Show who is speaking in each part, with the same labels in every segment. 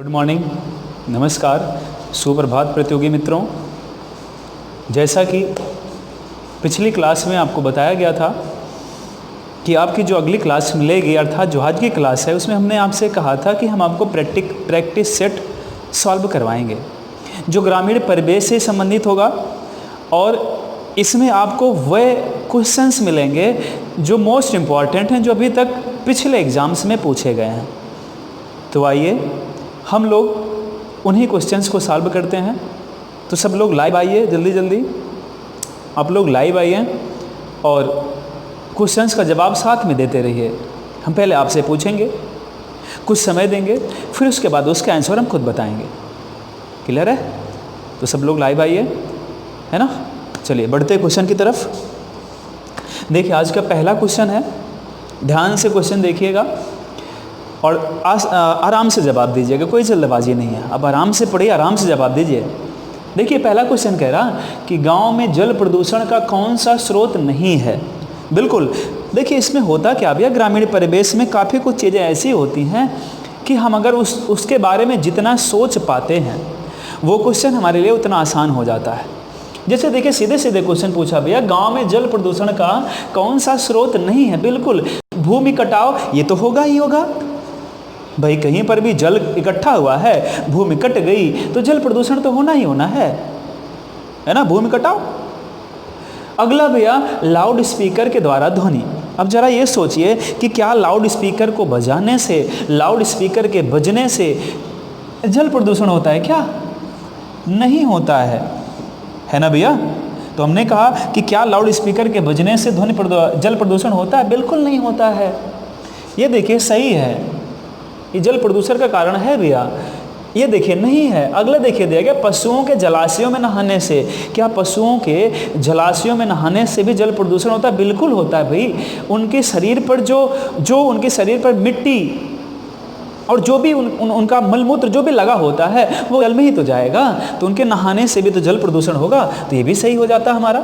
Speaker 1: Good morning, नमस्कार, सुप्रभात प्रतियोगी मित्रों। जैसा कि पिछली क्लास में आपको बताया गया था कि आपकी जो अगली क्लास मिलेगी अर्थात जो आज की क्लास है उसमें हमने आपसे कहा था कि हम आपको प्रैक्टिस सेट सॉल्व करवाएंगे जो ग्रामीण परिवेश से संबंधित होगा और इसमें आपको वह क्वेश्चंस मिलेंगे जो मोस्ट इम्पॉर्टेंट हैं, जो अभी तक पिछले एग्ज़ाम्स में पूछे गए हैं। तो आइए हम लोग उन्हीं क्वेश्चंस को सॉल्व करते हैं। तो सब लोग लाइव आइए, जल्दी जल्दी आप लोग लाइव आइए और क्वेश्चंस का जवाब साथ में देते रहिए। हम पहले आपसे पूछेंगे, कुछ समय देंगे, फिर उसके बाद उसका आंसर हम खुद बताएंगे। क्लियर है? तो सब लोग लाइव आइए, है ना। चलिए बढ़ते क्वेश्चन की तरफ। देखिए आज का पहला क्वेश्चन है, ध्यान से क्वेश्चन देखिएगा और आराम से जवाब दीजिएगा, कोई जल्दबाजी नहीं है। अब आराम से पढ़िए, आराम से जवाब दीजिए। देखिए पहला क्वेश्चन कह रहा कि गांव में जल प्रदूषण का कौन सा स्रोत नहीं है। बिल्कुल, देखिए इसमें होता क्या भैया, ग्रामीण परिवेश में काफ़ी कुछ चीज़ें ऐसी होती हैं कि हम अगर उसके बारे में जितना सोच पाते हैं वो क्वेश्चन हमारे लिए उतना आसान हो जाता है। जैसे देखिए सीधे सीधे क्वेश्चन पूछा भैया, गांव में जल प्रदूषण का कौन सा स्रोत नहीं है। बिल्कुल, भूमि कटाव ये तो होगा ही होगा भाई, कहीं पर भी जल इकट्ठा हुआ है, भूमि कट गई तो जल प्रदूषण तो होना ही होना है ना, भूमि कटाव। अगला भैया लाउड स्पीकर के द्वारा ध्वनि। अब जरा ये सोचिए कि क्या लाउड स्पीकर को बजाने से, लाउड स्पीकर के बजने से जल प्रदूषण होता है क्या? नहीं होता है ना भैया। तो हमने कहा कि क्या लाउड स्पीकर के बजने से जल प्रदूषण होता है? बिल्कुल नहीं होता है। ये देखिए सही है, ये जल प्रदूषण का कारण है भैया। ये देखिए नहीं है। अगला देखिए दिया गया, पशुओं के जलाशयों में नहाने से, क्या पशुओं के जलाशयों में नहाने से भी जल प्रदूषण होता है? बिल्कुल होता है भाई। उनके शरीर पर जो उनके शरीर पर मिट्टी और जो भी उनका मलमूत्र जो भी लगा होता है वो जल में ही तो जाएगा, तो उनके नहाने से भी तो जल प्रदूषण होगा। तो ये भी सही हो जाता हमारा।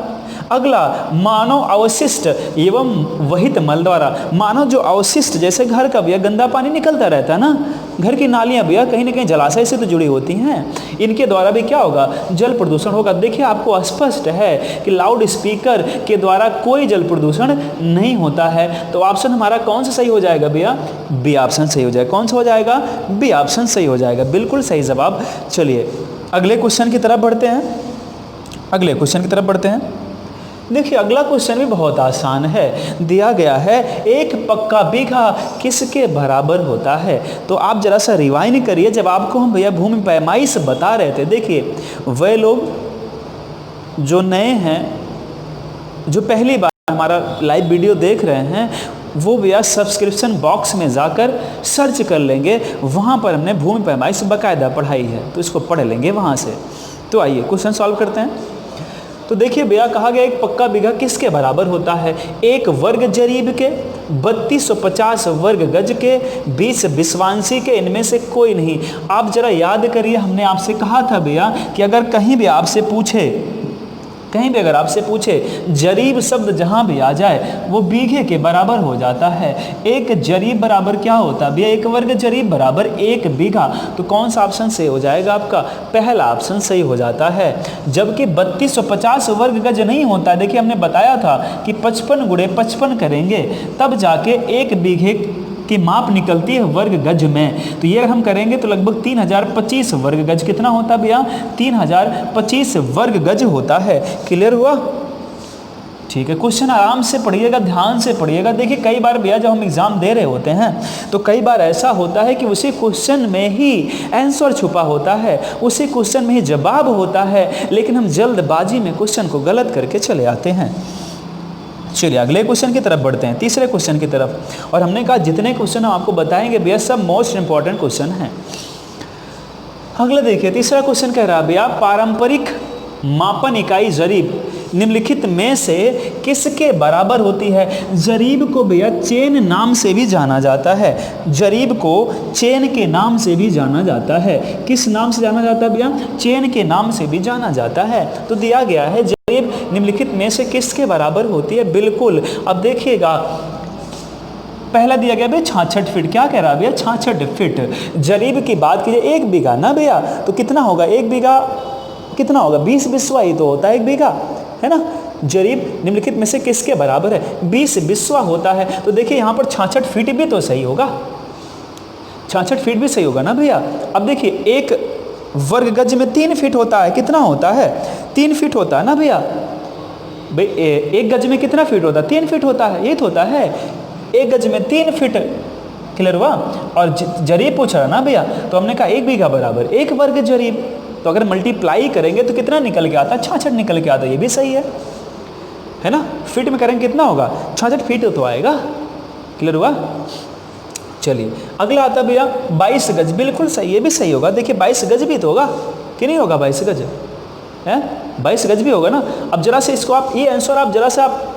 Speaker 1: अगला, मानव अवशिष्ट एवं वहित मल द्वारा। मानव जो अवशिष्ट, जैसे घर का भैया गंदा पानी निकलता रहता है ना, घर की नालियाँ भैया कहीं ना कहीं जलाशय से तो जुड़ी होती हैं, इनके द्वारा भी क्या होगा? जल प्रदूषण होगा। देखिए आपको स्पष्ट है कि लाउड स्पीकर के द्वारा कोई जल प्रदूषण नहीं होता है। तो ऑप्शन हमारा कौन सा सही हो जाएगा भैया? बी ऑप्शन सही हो जाएगा। कौन सा हो जाएगा? बी ऑप्शन सही हो जाएगा, बिल्कुल सही जवाब। चलिए अगले क्वेश्चन की तरफ बढ़ते हैं। अगले क्वेश्चन की तरफ बढ़ते हैं। देखिए अगला क्वेश्चन भी बहुत आसान है। दिया गया है, एक पक्का बीघा किसके बराबर होता है? तो आप जरा सा रिवाइंड करिए, जब आपको हम भैया भूमि पैमाइश बता रहे थे। देखिए वह लोग जो नए हैं, जो पहली बार हमारा लाइव वीडियो देख रहे हैं, वो भैया सब्सक्रिप्शन बॉक्स में जाकर सर्च कर लेंगे, वहाँ पर हमने भूमि पैमाइश बाकायदा पढ़ाई है, तो इसको पढ़ लेंगे वहाँ से। तो आइए क्वेश्चन सॉल्व करते हैं। तो देखिए भैया कहा गया एक पक्का बीघा किसके बराबर होता है? एक वर्ग जरीब के, 3250 वर्ग गज के, 20 विश्वांसी के, इनमें से कोई नहीं। आप जरा याद करिए, हमने आपसे कहा था भैया कि अगर कहीं भी आपसे पूछे, कहीं भी अगर आपसे पूछे जरीब शब्द जहाँ भी आ जाए वो बीघे के बराबर हो जाता है। एक जरीब बराबर क्या होता है भैया? एक वर्ग जरीब बराबर एक बीघा। तो कौन सा ऑप्शन सही हो जाएगा आपका? पहला ऑप्शन सही हो जाता है। जबकि 3250 वर्ग गज नहीं होता है। देखिए हमने बताया था कि 55 गुणे 55 करेंगे तब जाके एक बीघे की माप निकलती है वर्ग गज में। तो ये हम करेंगे तो लगभग 3025 वर्ग गज कितना होता है भैया? 3025 वर्ग गज होता है। क्लियर हुआ? ठीक है, क्वेश्चन आराम से पढ़िएगा, ध्यान से पढ़िएगा। देखिए कई बार भैया जब हम एग्जाम दे रहे होते हैं तो कई बार ऐसा होता है कि उसी क्वेश्चन में ही आंसर छुपा होता है, उसी क्वेश्चन में ही जवाब होता है, लेकिन हम जल्दबाजी में क्वेश्चन को गलत करके चले आते हैं। चलिए अगले क्वेश्चन की तरफ बढ़ते हैं, तीसरे क्वेश्चन की तरफ। और हमने कहा जितने क्वेश्चन हम आपको बताएंगे भैया सब मोस्ट इंपॉर्टेंट क्वेश्चन हैं। अगला देखिए तीसरा क्वेश्चन कह रहा है भैया, पारंपरिक मापन इकाई जरीब निम्नलिखित में से किसके बराबर होती है? जरीब को भैया चेन नाम से भी जाना जाता है। जरीब को चेन के नाम से भी जाना जाता है। किस नाम से जाना जाता है भैया? चेन के नाम से भी जाना जाता है। तो दिया गया है जरीब निम्नलिखित में से किसके बराबर होती है? बिल्कुल, अब देखिएगा पहला दिया गया भैया 66 फीट, क्या कह रहा है भैया 66 फीट। जरीब की बात कीजिए 1 बीघा ना भैया, तो कितना होगा 1 बीघा, कितना होगा 20 बिस्वा ही तो होता है 1 बीघा, है ना। जरीब निम्नलिखित में से किसके बराबर है, 20 बिस्वा होता है। तो देखिए यहाँ पर 66 फीट भी तो सही होगा, 66 फीट भी सही होगा ना भैया। अब देखिए 1 वर्ग गज में 3 फीट होता है, कितना होता है 3 फीट होता है ना भैया। भाई 1 गज में कितना फीट होता है 3 फीट होता है, ये तो होता है 1 गज में 3 फीट, क्लियर हुआ। और जरीब पूछ रहा ना भैया, तो हमने कहा 1 बीघा बराबर 1 वर्ग जरीब, तो अगर मल्टीप्लाई करेंगे तो कितना निकल के आता है 66 निकल के आता है, ये भी सही है ना। फीट में करेंगे कितना होगा 66 फीट तो आएगा, क्लियर हुआ। चलिए अगला आता भैया 22 गज, बिल्कुल सही, ये भी सही होगा। देखिए 22 गज भी तो होगा कि नहीं होगा, 22 गज है, 22 गज भी होगा ना। अब जरा से इसको आप, ये आंसर आप जरा सा आप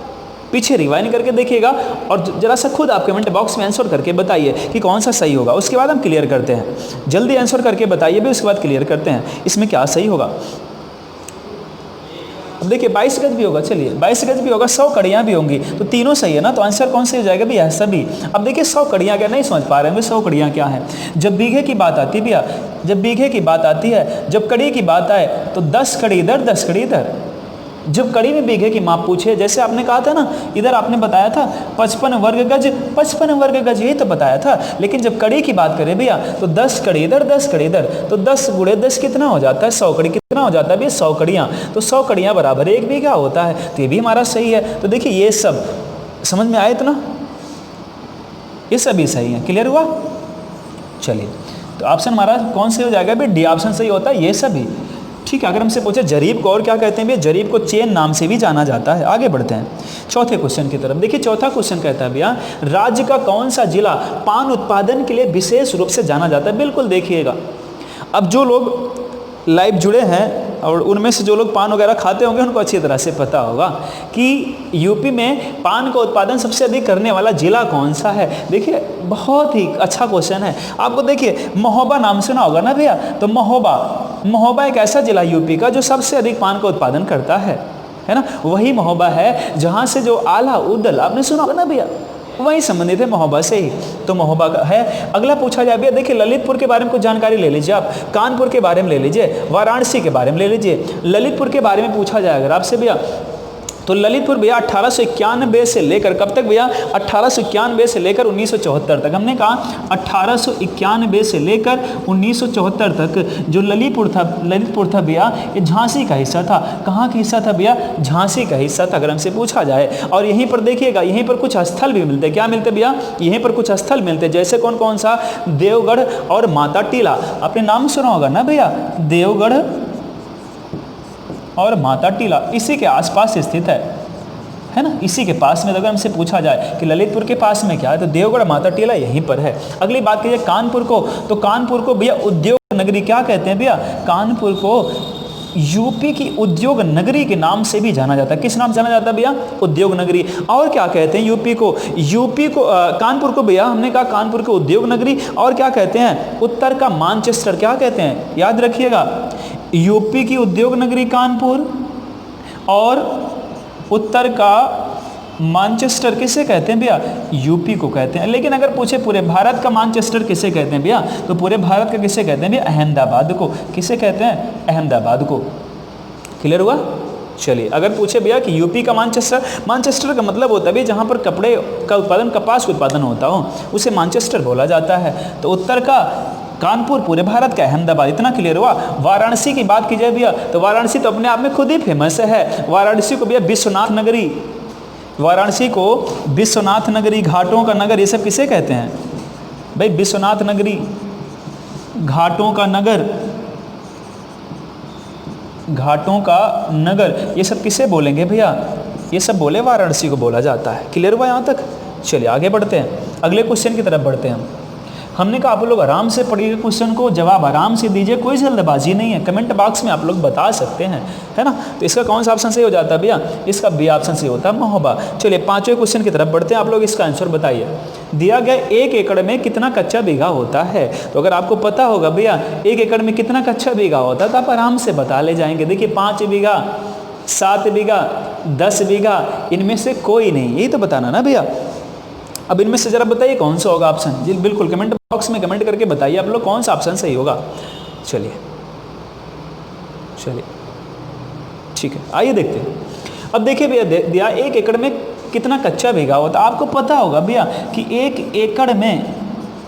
Speaker 1: पीछे रिवाइंड करके देखिएगा और जरा सा खुद आप कमेंट बॉक्स में आंसर करके बताइए कि कौन सा सही होगा, उसके बाद हम क्लियर करते हैं। जल्दी आंसर करके बताइए भी, उसके बाद क्लियर करते हैं इसमें क्या सही होगा। अब देखिए 22 गज भी होगा, चलिए 22 गज भी होगा, 100 कड़ियाँ भी होंगी, तो तीनों सही है ना। तो आंसर कौन से हो जाएगा भैया, सभी। अब देखिए 100 कड़ियाँ क्या, नहीं समझ पा रहे हैं 100 कड़ियाँ क्या है। जब बीघे की बात आती है भैया, जब बीघे की बात आती है, जब कड़ी की बात आए तो 10 कड़ी इधर 10 कड़ी इधर। जब कड़ी में बीघे की माप पूछे, जैसे आपने कहा था ना, इधर आपने बताया था 55 वर्ग गज, 55 वर्ग गज यही तो बताया था। लेकिन जब कड़ी की बात करें भैया तो 10 कड़ी इधर 10 कड़ी इधर, तो 10 गुणे 10 कितना हो जाता है 100 कड़ी, कितना हो जाता है भैया 100 कड़ियाँ, तो 100 कड़ियाँ बराबर 1 बीघा होता है, तो ये भी हमारा सही है। तो देखिए ये सब समझ में आए तो ना, ये सभी सही है, क्लियर हुआ। चलिए तो ऑप्शन हमारा कौन से हो जाएगा भाई, डी ऑप्शन सही होता है, ये सभी ठीक है। अगर हमसे पूछे जरीब को और क्या कहते हैं भैया, जरीब को चेन नाम से भी जाना जाता है। आगे बढ़ते हैं चौथे क्वेश्चन की तरफ। देखिए चौथा क्वेश्चन कहता है भैया, राज्य का कौन सा जिला पान उत्पादन के लिए विशेष रूप से जाना जाता है। बिल्कुल देखिएगा, अब जो लोग लाइव जुड़े हैं और उनमें से जो लोग पान वगैरह खाते होंगे उनको अच्छी तरह से पता होगा कि यूपी में पान का उत्पादन सबसे अधिक करने वाला जिला कौन सा है। देखिए बहुत ही अच्छा क्वेश्चन है। आपको देखिए महोबा नाम सुना होगा ना भैया, तो महोबा एक ऐसा जिला यूपी का जो सबसे अधिक पान का उत्पादन करता है ना। वही महोबा है जहाँ से जो आला उदल आपने सुना होगा ना भैया, वही संबंधित है महोबा से ही, तो महोबा का है। अगला पूछा जाए भैया, देखिए ललितपुर के बारे में कुछ जानकारी ले लीजिए आप, कानपुर के बारे में ले लीजिए, वाराणसी के बारे में ले लीजिए। ललितपुर के बारे में पूछा जाए अगर आपसे भैया, तो ललितपुर भैया 1891 से लेकर कब तक भैया, 1891 से लेकर 1974 तक। हमने कहा 1891 से लेकर 1974 तक जो ललितपुर था भैया, ये झांसी का हिस्सा था। कहाँ का हिस्सा था भैया, झांसी का हिस्सा था, अगर हमसे पूछा जाए। और यहीं पर देखिएगा, यहीं पर कुछ स्थल भी मिलते हैं। क्या मिलते भैया, यहीं पर कुछ स्थल मिलते हैं, जैसे कौन कौन सा, देवगढ़ और माता टीला। आपने नाम सुना होगा ना भैया, देवगढ़ और माता टीला इसी के आसपास स्थित है ना, इसी के पास में। अगर हमसे पूछा जाए कि ललितपुर के पास में क्या है, तो देवगढ़ माता टीला यहीं पर है। अगली बात कीजिए कानपुर को, तो कानपुर को भैया उद्योग नगरी क्या कहते हैं भैया, कानपुर को यूपी की उद्योग नगरी के नाम से भी जाना जाता है। किस नाम से जाना जाता है भैया, उद्योग नगरी। और क्या कहते हैं यूपी को कानपुर को भैया हमने कहा कानपुर को उद्योग नगरी। और क्या कहते हैं, उत्तर का मानचेस्टर क्या कहते हैं, याद रखिएगा, यूपी की उद्योग नगरी कानपुर और उत्तर का मानचेस्टर किसे कहते हैं भैया, यूपी को कहते हैं। लेकिन अगर पूछे पूरे भारत का मानचेस्टर किसे कहते हैं भैया, तो पूरे भारत का किसे कहते हैं भैया, अहमदाबाद को। किसे कहते हैं, अहमदाबाद को। क्लियर हुआ। चलिए अगर पूछे भैया कि यूपी का मानचेस्टर का मतलब होता है भैया जहाँ पर कपड़े का उत्पादन, कपास का उत्पादन होता हो, उसे मानचेस्टर बोला जाता है। तो उत्तर का कानपुर, पूरे भारत का अहमदाबाद। इतना क्लियर हुआ। वाराणसी की बात की जाए भैया, तो वाराणसी तो अपने आप में खुद ही फेमस है। वाराणसी को भैया विश्वनाथ नगरी, वाराणसी को विश्वनाथ नगरी, घाटों का नगर, ये सब किसे कहते हैं भाई, विश्वनाथ नगरी, घाटों का नगर, घाटों का नगर, ये सब किसे बोलेंगे भैया, ये सब बोले वाराणसी को बोला जाता है। क्लियर हुआ यहाँ तक। चलिए आगे बढ़ते हैं, अगले क्वेश्चन की तरफ बढ़ते हैं। हमने कहा आप लोग आराम से पढ़िए क्वेश्चन को, जवाब आराम से दीजिए, कोई जल्दबाजी नहीं है। कमेंट बॉक्स में आप लोग बता सकते हैं, है ना। तो इसका कौन सा ऑप्शन सही हो जाता है भैया, इसका बी ऑप्शन सही होता है, महोबा। चलिए पांचवें क्वेश्चन की तरफ बढ़ते हैं, आप लोग इसका आंसर बताइए। दिया गया 1 एकड़ में कितना कच्चा बीघा होता है। तो अगर आपको पता होगा भैया 1 एकड़ में कितना कच्चा बीघा होता है, तो आप आराम से बता ले जाएंगे। देखिए 5 बीघा, 7 बीघा, 10 बीघा, इनमें से कोई नहीं, यही तो बताना ना भैया। अब इनमें से जरा बताइए कौन सा होगा ऑप्शन। जी बिल्कुल, कमेंट बॉक्स में कमेंट करके बताइए आप लोग कौन सा ऑप्शन सही होगा। चलिए ठीक है, आइए देखते हैं। अब देखिए भैया दिया 1 एकड़ में कितना कच्चा बीघा होता है। आपको पता होगा भैया कि 1 एकड़ में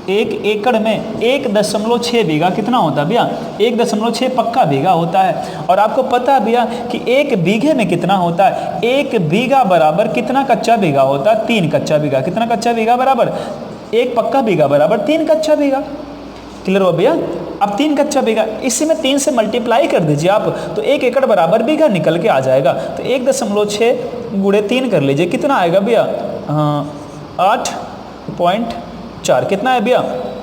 Speaker 1: 1.6 बीघा कितना होता है भैया, 1.6 पक्का बीघा होता है। और आपको पता है भैया कि 1 बीघे में कितना होता है, 1 बीघा बराबर कितना कच्चा बीघा होता है, 3 कच्चा बीघा। कितना कच्चा बीघा बराबर 1 पक्का बीघा बराबर 3 कच्चा बीघा। क्लियर हो भैया। अब 3 कच्चा बीघा, इसी में 3 से मल्टीप्लाई कर दीजिए आप, तो 1 एकड़ बराबर बीघा निकल के आ जाएगा। तो 1.6 गुणे 3 कर लीजिए, कितना आएगा भैया 8.4। कितना है भैया,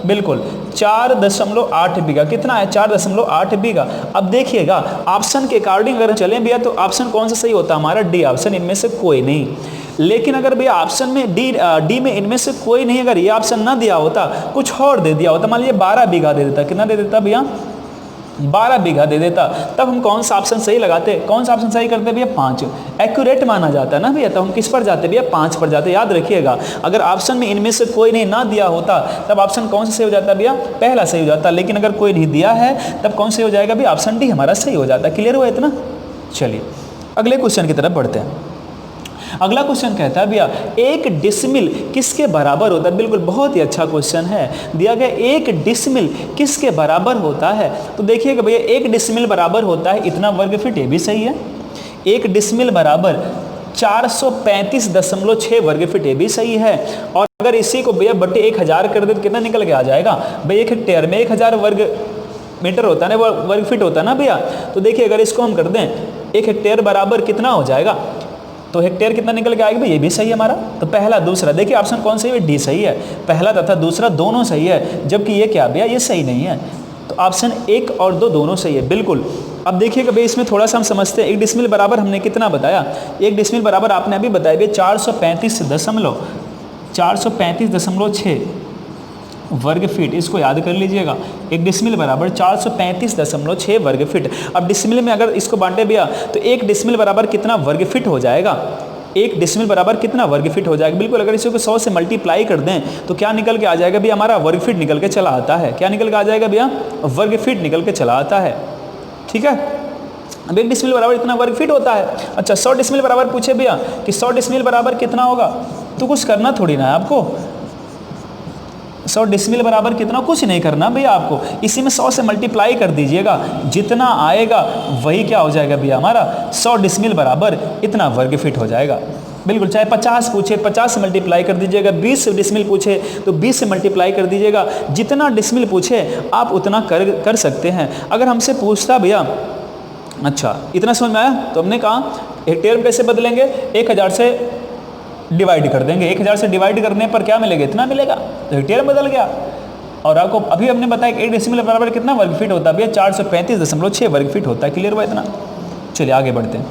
Speaker 1: बिल्कुल 4.8 बीघा। कितना है 4.8 बीघा। अब देखिएगा ऑप्शन के अकॉर्डिंग अगर चलें भैया तो ऑप्शन कौन सा सही होता है हमारा, डी ऑप्शन, इनमें से कोई नहीं। लेकिन अगर भैया ऑप्शन में डी में इनमें से कोई नहीं, अगर ये ऑप्शन ना दिया होता, कुछ और दे दिया होता, मान लीजिए 12 बीघा दे देता, कितना दे देता भैया 12 बीघा दे देता, तब हम कौन सा ऑप्शन सही लगाते, कौन सा ऑप्शन सही करते भैया 5। एक्यूरेट माना जाता है ना भैया, तो हम किस पर जाते भैया 5 पर जाते। याद रखिएगा, अगर ऑप्शन में इनमें से कोई नहीं ना दिया होता तब ऑप्शन कौन सा सही हो जाता भैया, पहला सही हो जाता। लेकिन अगर कोई नहीं दिया है तब कौन सही हो जाएगा भैया, ऑप्शन डी हमारा सही हो जाता। क्लियर हुआ इतना। चलिए अगले क्वेश्चन की तरफ बढ़ते हैं। अगला क्वेश्चन कहता है भैया 1 डिसमिल किसके बराबर होता है। बिल्कुल बहुत ही अच्छा क्वेश्चन है। दिया गया 1 डिसमिल किसके बराबर होता है। तो देखिएगा भैया 1 डिसमिल बराबर होता है इतना वर्ग फीट, ये भी सही है। 1 डिसमिल बराबर 435.6 वर्ग फीट, ये भी सही है। और अगर इसी को भैया बटे 1000 कर दे तो कितना निकल के आ जाएगा भैया, 1 हेक्टेयर में 1000 वर्ग मीटर होता है ना, वर्ग फीट होता है ना भैया। तो देखिए अगर इसको हम कर दें 1 हेक्टेयर बराबर कितना हो जाएगा, तो हेक्टेयर कितना निकल के आएगा भाई, ये भी सही है हमारा। तो पहला दूसरा देखिए ऑप्शन कौन सही है, डी सही है। पहला तथा दूसरा दोनों सही है, जबकि ये क्या भैया, ये सही नहीं है। तो ऑप्शन 1 और 2 दोनों सही है बिल्कुल। अब देखिएगा भाई इसमें थोड़ा सा हम समझते हैं। 1 डिसमिल बराबर हमने कितना बताया, 1 डिसमिल बराबर आपने अभी बताया भैया 435.6 वर्ग फीट। इसको याद कर लीजिएगा, 1 डिसमिल बराबर 435.6 वर्ग फीट। अब डिसमिल में अगर इसको बांटे भैया तो 1 डिसमिल बराबर कितना वर्ग फीट हो जाएगा, 1 डिसमिल बराबर कितना वर्ग फीट हो जाएगा। बिल्कुल अगर इसको 100 से मल्टीप्लाई कर दें तो क्या निकल के आ जाएगा भैया, हमारा वर्ग फीट निकल के चला आता है। क्या निकल के आ जाएगा भैया, वर्ग फीट निकल के चला आता है। ठीक है, अब 1 डिसमिल बराबर इतना वर्ग फीट होता है। अच्छा 100 डिसमिल बराबर पूछे भैया कि 100 डिसमिल बराबर कितना होगा, तो कुछ करना थोड़ी ना है आपको। 100 डिसमिल बराबर कितना, कुछ नहीं करना भैया आपको, इसी में 100 से मल्टीप्लाई कर दीजिएगा, जितना आएगा वही क्या हो जाएगा भैया हमारा 100 डिसमिल बराबर इतना वर्ग फीट हो जाएगा। बिल्कुल, चाहे 50 पूछे 50 से मल्टीप्लाई कर दीजिएगा, 20 डिसमिल पूछे तो 20 से मल्टीप्लाई कर दीजिएगा, जितना डिसमिल पूछे आप उतना कर सकते हैं। अगर हमसे पूछता भैया अच्छा इतना समझ में आया, तो हमने कहा हेक्टेयर में कैसे बदलेंगे, 1000 से डिवाइड कर देंगे। 1000 से डिवाइड करने पर क्या मिलेगा, इतना मिलेगा, तो हेक्टेयर बदल गया। और आपको अभी हमने बताया कि 1 डिसमिल बराबर कितना वर्ग फीट होता है भैया, 435.6 वर्ग फीट होता है। क्लियर हुआ इतना। चलिए आगे बढ़ते हैं,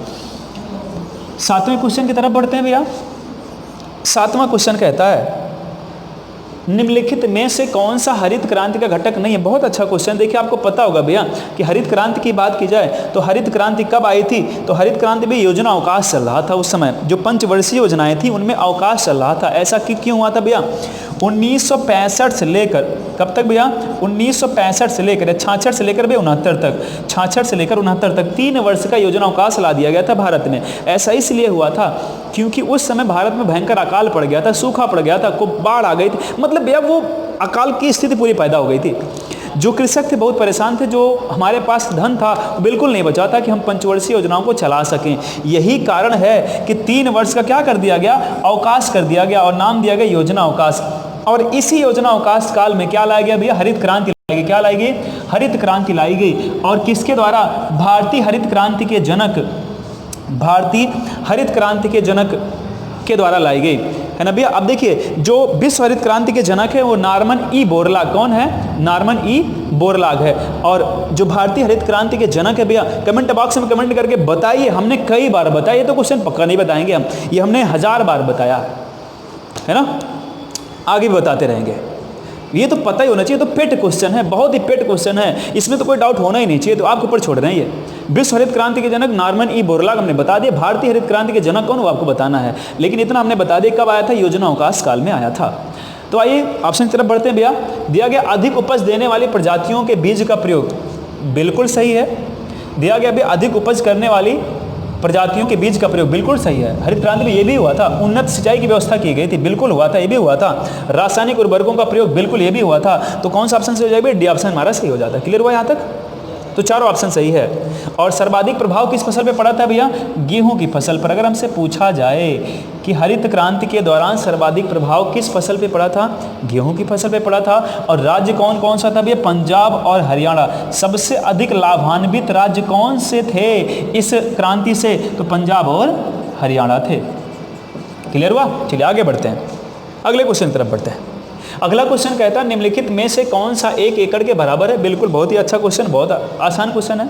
Speaker 1: 7वें क्वेश्चन की तरफ बढ़ते हैं भैया। 7वां क्वेश्चन कहता है निम्नलिखित में से कौन सा हरित क्रांति का घटक नहीं है। बहुत अच्छा क्वेश्चन। देखिए आपको पता होगा भैया कि हरित क्रांति की बात की जाए तो हरित क्रांति कब आई थी, तो हरित क्रांति भी योजना अवकाश चल रहा था उस समय, जो पंचवर्षीय योजनाएं थी उनमें अवकाश चल रहा था। ऐसा क्यों हुआ था भैया, 1965 से लेकर कब तक भैया, 1965 से लेकर 66 से लेकर भैया 69 तक, 66 से लेकर 69 तक 3 वर्ष का योजना अवकाश ला दिया गया था भारत में। ऐसा इसलिए हुआ था क्योंकि उस समय भारत में भयंकर अकाल पड़ गया था, सूखा पड़ गया था, खूब बाढ़ आ गई थी, मतलब भैया वो अकाल की स्थिति पूरी पैदा हो गई थी। जो कृषक थे बहुत परेशान थे, जो हमारे पास धन था वो बिल्कुल नहीं बचा था कि हम पंचवर्षीय योजनाओं को चला सकें। यही कारण है कि 3 वर्ष का क्या कर दिया गया, अवकाश कर दिया गया और नाम दिया गया योजना अवकाश। और इसी योजना अवकाश काल में क्या लाया गया भैया, हरित क्रांति लाई गई। क्या लाई गई, हरित क्रांति लाई गई। और किसके द्वारा, भारतीय हरित क्रांति के जनक, भारतीय हरित क्रांति के जनक के द्वारा लाई गई, है ना भैया। अब देखिए जो विश्व हरित क्रांति के जनक है वो नॉर्मन ई बोरलॉग, कौन है, नॉर्मन ई बोरलॉग है। और जो भारतीय हरित क्रांति के जनक है भैया, कमेंट बॉक्स में कमेंट करके बताइए। हमने कई बार बताया, ये तो क्वेश्चन पक्का नहीं बताएंगे हम, ये हमने 1000 बार बताया है ना, आगे भी बताते रहेंगे। ये तो पता ही होना चाहिए, तो पेट क्वेश्चन है, बहुत ही पेट क्वेश्चन है, इसमें तो कोई डाउट होना ही नहीं चाहिए, तो आपके ऊपर छोड़ रहे हैं ये। विश्व हरित क्रांति के जनक नॉर्मन ई बोरलॉग हमने बता दिया। भारतीय हरित क्रांति के जनक कौन, वो आपको बताना है, लेकिन इतना हमने बता दिया कब आया था, योजना अवकाश काल में आया था। तो आइए ऑप्शन की तरफ बढ़ते हैं भैया। दिया गया अधिक उपज देने वाली प्रजातियों के बीज का प्रयोग, बिल्कुल सही है। दिया गया भी अधिक उपज करने वाली प्रजातियों के बीज का प्रयोग, बिल्कुल सही है। हरित क्रांति में ये भी हुआ था। उन्नत सिंचाई की व्यवस्था की गई थी, बिल्कुल हुआ था, ये भी हुआ था। रासायनिक उर्वरकों का प्रयोग, बिल्कुल ये भी हुआ था। तो कौन सा ऑप्शन सही हो जाएगा, डी ऑप्शन हमारा सही हो जाता है। क्लियर हुआ यहाँ तक, तो चारों ऑप्शन सही है। और सर्वाधिक प्रभाव किस फसल पे पड़ा था भैया, गेहूं की फसल पर। अगर हमसे पूछा जाए कि हरित क्रांति के दौरान सर्वाधिक प्रभाव किस फसल पे पड़ा था, गेहूं की फसल पे पड़ा था। और राज्य कौन कौन सा था भैया, पंजाब और हरियाणा। सबसे अधिक लाभान्वित राज्य कौन से थे इस क्रांति से, तो पंजाब और हरियाणा थे। क्लियर हुआ, चलिए आगे बढ़ते हैं, अगले क्वेश्चन की तरफ बढ़ते हैं। अगला क्वेश्चन कहता है निम्नलिखित में से कौन सा 1 एकड़ के बराबर है। बिल्कुल बहुत ही अच्छा क्वेश्चन, बहुत आसान क्वेश्चन है।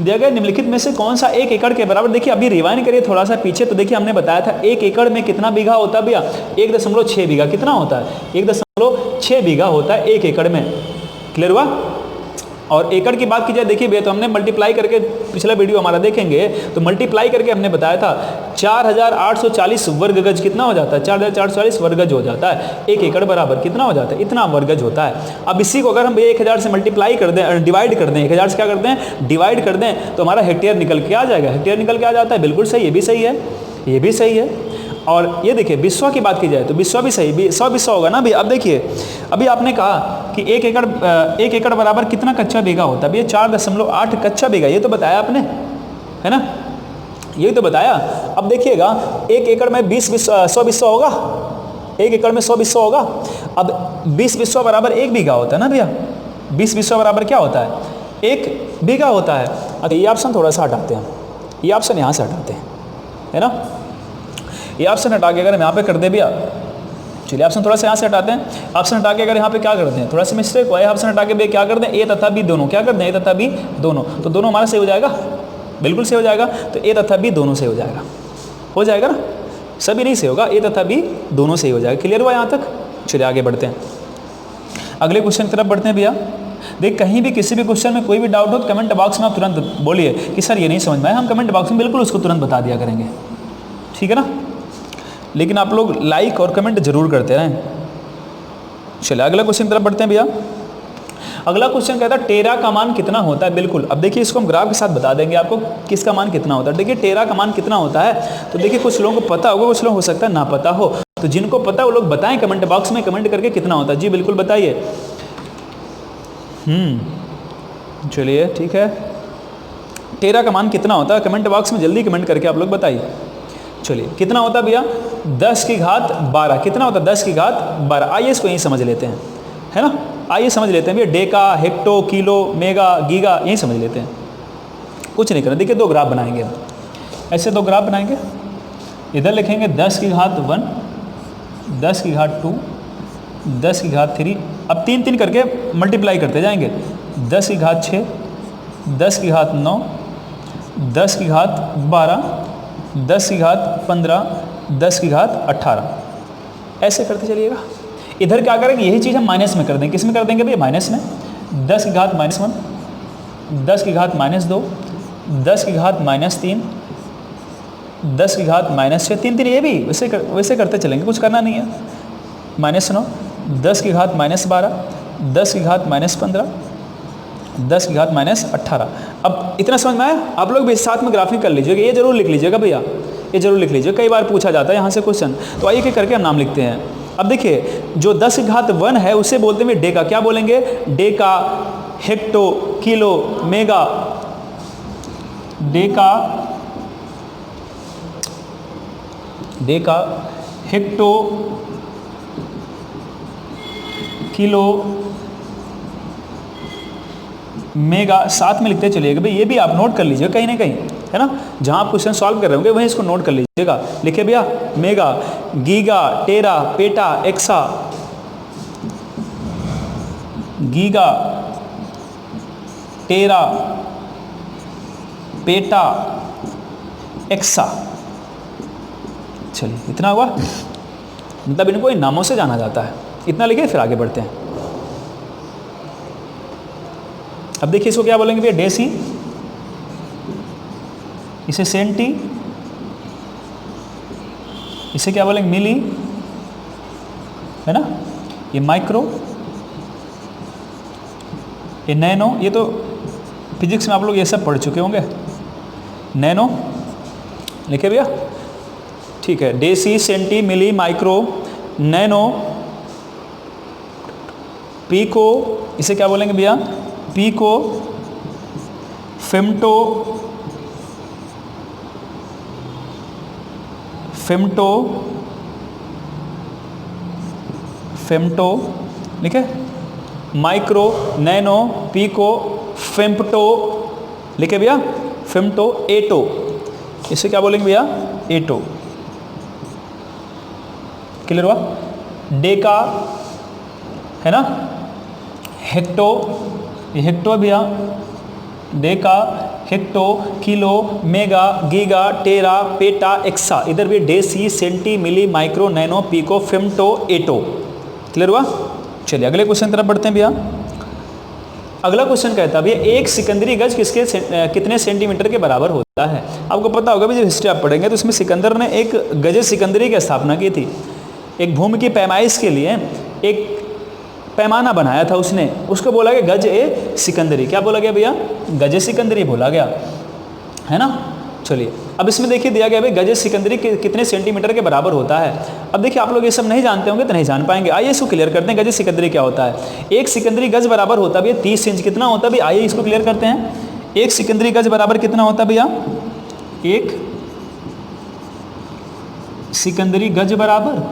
Speaker 1: दिया गया निम्नलिखित में से कौन सा 1 एकड़ के बराबर। देखिए अभी रिवाइंड करिए थोड़ा सा पीछे, तो देखिए हमने बताया था 1 एकड़ में कितना बीघा होता है भैया, 1.6 बीघा। कितना होता है, 1.6 बीघा होता है 1 एकड़ में। क्लियर हुआ। और एकड़ की बात की जाए, देखिए भैया तो हमने मल्टीप्लाई करके, पिछला वीडियो हमारा देखेंगे तो मल्टीप्लाई करके हमने बताया था 4840 वर्ग गज कितना हो जाता है, 4440 वर्ग गज हो जाता है। 1 एकड़ बराबर कितना हो जाता है, इतना वर्ग गज होता है। अब इसी को अगर हम 1000 से मल्टीप्लाई कर दें, डिवाइड कर दें, 1000 से क्या करते हैं, डिवाइड कर दें, तो हमारा हेक्टेयर निकल के आ जाएगा। हेक्टेयर निकल के आ जाता है, बिल्कुल सही, ये भी सही है, ये भी सही है। और ये देखिए विश्व की बात की जाए तो विश्व भी सही, 100 विश्व होगा ना भी। अब देखिए अभी आपने कहा कि 1 एकड़ बराबर कितना कच्चा बीघा होता है, अभी 4.8 कच्चा बीघा, ये तो बताया आपने, है ना, ये तो बताया। अब देखिएगा 1 एकड़ में 100 विश्व होगा, 1 एकड़ में 100 विश्व होगा। अब 20 विश्व बराबर 1 बीघा होता है ना भैया, 20 विश्व बराबर क्या होता है, 1 बीघा होता है। अच्छा ये ऑप्शन थोड़ा सा हटाते हैं, ये ऑप्शन यहाँ से हटाते हैं, है ना, ये ऑप्शन हटा के अगर हम यहाँ पे कर दे भैया, चलिए ऑप्शन थोड़ा सा यहाँ से हटाते हैं। ऑप्शन हटा के अगर यहाँ पे क्या करते हैं, थोड़ा सा मिस्टेक हुआ है, ऑप्शन हटा के भैया क्या कर दें, ए तथा बी दोनों, क्या कर दें, ए तथा बी दोनों, तो दोनों हमारा सही हो जाएगा, बिल्कुल सही हो जाएगा। तो ए तथा बी दोनों सही हो जाएगा ना, सभी नहीं सही होगा, ए तथा बी दोनों सही हो जाएगा। क्लियर हुआ यहाँ तक, चलिए आगे बढ़ते हैं, अगले क्वेश्चन की तरफ बढ़ते हैं भैया। देख कहीं भी किसी भी क्वेश्चन में कोई भी डाउट हो कमेंट बॉक्स में आप तुरंत बोलिए कि सर ये नहीं समझ में आया, हम कमेंट बॉक्स में बिल्कुल उसको तुरंत बता दिया करेंगे, ठीक है ना। लेकिन आप लोग लाइक और कमेंट जरूर करते रहें। चलिए अगला क्वेश्चन की तरफ बढ़ते हैं भैया। अगला क्वेश्चन कहता है टेरा का मान कितना होता है। बिल्कुल, अब देखिए इसको हम ग्राफ के साथ बता देंगे आपको किसका मान कितना होता है। देखिए टेरा का मान कितना होता है, तो देखिए कुछ लोगों को पता होगा, कुछ लोग हो सकता है ना पता हो, तो जिनको पता है वो लोग बताएं कमेंट बॉक्स में, कमेंट करके कितना होता है। जी बिल्कुल बताइए। चलिए ठीक है, टेरा का मान कितना होता है कमेंट बॉक्स में जल्दी कमेंट करके आप लोग बताइए। चलिए कितना होता है भैया, 10 की घात 12। कितना होता है, 10 की घात 12। आइए इसको यहीं समझ लेते हैं, है ना, आइए समझ लेते हैं भैया। Deca, hecto, kilo, mega, giga, यहीं समझ लेते हैं, कुछ नहीं करना। देखिए 2 ग्राफ बनाएंगे, ऐसे 2 ग्राफ बनाएंगे। इधर लिखेंगे 10 की घात 1, 10 की घात 2, 10 की घात 3। अब 3 करके मल्टीप्लाई करते जाएंगे। 10 की घात 6, 10 की घात 9, 10 की घात 12, 10 की घात 15, 10 की घात 18, ऐसे करते चलिएगा। इधर क्या करेंगे, यही चीज़ हम माइनस में कर देंगे। किस में कर देंगे भैया, माइनस में। 10 की घात -1, 10 की घात -2, 10 की घात -3, 10 की घात -6, 3 ये भी वैसे करते चलेंगे, कुछ करना नहीं है। -9, 10 की घात -12, 10 की घात -15, 10 की घात -18। अब इतना समझ में आया। आप लोग भी साथ में ग्राफिंग कर लीजिएगा, ये जरूर लिख लीजिएगा भैया, ये जरूर लिख लीजिएगा, कई बार पूछा जाता है यहाँ से क्वेश्चन। तो आइए क्या करके हम नाम लिखते हैं। अब देखिए जो 10 की घात 1 है उसे बोलते हैं डेका। क्या बोलेंगे, Deka, hecto, kilo, mega, Deka, hecto, kilo, mega, साथ में लिखते चलिएगा भाई। ये भी आप नोट कर लीजिएगा कहीं ना कहीं, है ना, जहां आप क्वेश्चन सॉल्व कर रहे होंगे वहीं इसको नोट कर लीजिएगा। लिखिए भैया mega, giga, tera, peta, AXA, giga, tera, peta, AXA. चलिए इतना हुआ, मतलब इनको इन नामों से जाना जाता है। इतना लिखिए फिर आगे बढ़ते हैं। अब देखिए इसको क्या बोलेंगे भैया, डेसी, इसे सेंटी, इसे क्या बोलेंगे, मिली, है ना, ये माइक्रो, ये नैनो, ये तो फिजिक्स में आप लोग ये सब पढ़ चुके होंगे। नैनो लिखे भैया, ठीक है, deci, centi, milli, micro, nano, pico, इसे क्या बोलेंगे भैया, पीको, फेम्टो, फेम्टो, फेम्टो, लिखे, माइक्रो, नैनो, पीको, फेम्टो, लिखे भैया, फेम्टो, एटो, इसे क्या बोलेंगे भैया, एटो। क्लियर हुआ? डेका, है ना, हेक्टो, ये हेक्टो है भैया, deca, hecto, kilo, mega, giga, tera, peta, exa, इधर भी deci, centi, milli, micro, nano, pico, femto, atto. Clear हुआ? चलिए अगले क्वेश्चन तरफ बढ़ते हैं भैया। अगला क्वेश्चन कहता है भैया एक सिकंदरी गज कितने सेंटीमीटर के बराबर होता है। आपको पता होगा भी, जब हिस्ट्री आप पढ़ेंगे तो उसमें सिकंदर ने एक गज सिकंदरी की स्थापना की थी। एक भूमि की पैमाइश के लिए एक पैमाना बनाया था उसने, उसको बोला गया गज ए सिकंदरी। क्या बोला गया भैया, गज सिकंदरी बोला गया, है ना। चलिए अब इसमें देखिए दिया गया भाई गज सिकंदरी कितने सेंटीमीटर के बराबर होता है। अब देखिए आप लोग ये सब नहीं जानते होंगे तो नहीं जान पाएंगे। आइए इसको क्लियर करते हैं, गज सिकंदरी क्या होता है। एक सिकंदरी गज बराबर होता है भैया 30 इंच। कितना होता है भैया, आइए इसको क्लियर करते हैं। एक सिकंदरी गज बराबर कितना होता है भैया, एक सिकंदरी गज बराबर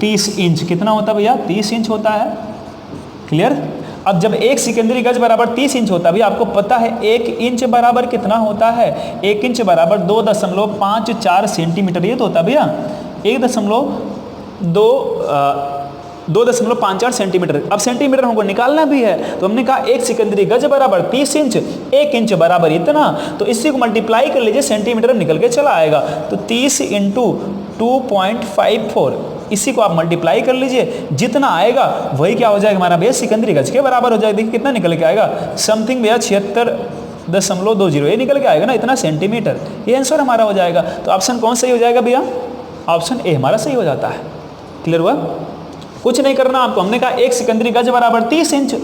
Speaker 1: 30 इंच। कितना होता है भैया, 30 इंच होता है। क्लियर। अब जब एक सिकंदरी गज बराबर 30 इंच होता है भैया, आपको पता है 1 इंच बराबर कितना होता है, 1 इंच बराबर 2.54 सेंटीमीटर। ये तो होता है भैया 2.54 सेंटीमीटर। अब सेंटीमीटर हमको निकालना भी है, तो हमने कहा एक सिकंदरी गज बराबर 30 इंच, 1 इंच बराबर इतना, तो इसी को मल्टीप्लाई कर लीजिए, सेंटीमीटर में निकल के चला आएगा। तो 30 इंटू 2.54, इसी को आप मल्टीप्लाई कर लीजिए, जितना आएगा वही क्या हो जाएगा हमारा भैया सिकंदरी गज के बराबर हो जाएगा। देखिए कितना निकल के आएगा, समथिंग भैया 76.20, ये निकल के आएगा ना, इतना सेंटीमीटर। ये आंसर हमारा हो जाएगा। तो ऑप्शन कौन सही हो जाएगा भैया, ऑप्शन ए हमारा सही हो जाता है। क्लियर हुआ? कुछ नहीं करना आपको, हमने कहा एक सिकंदरी गज बराबर 30 इंच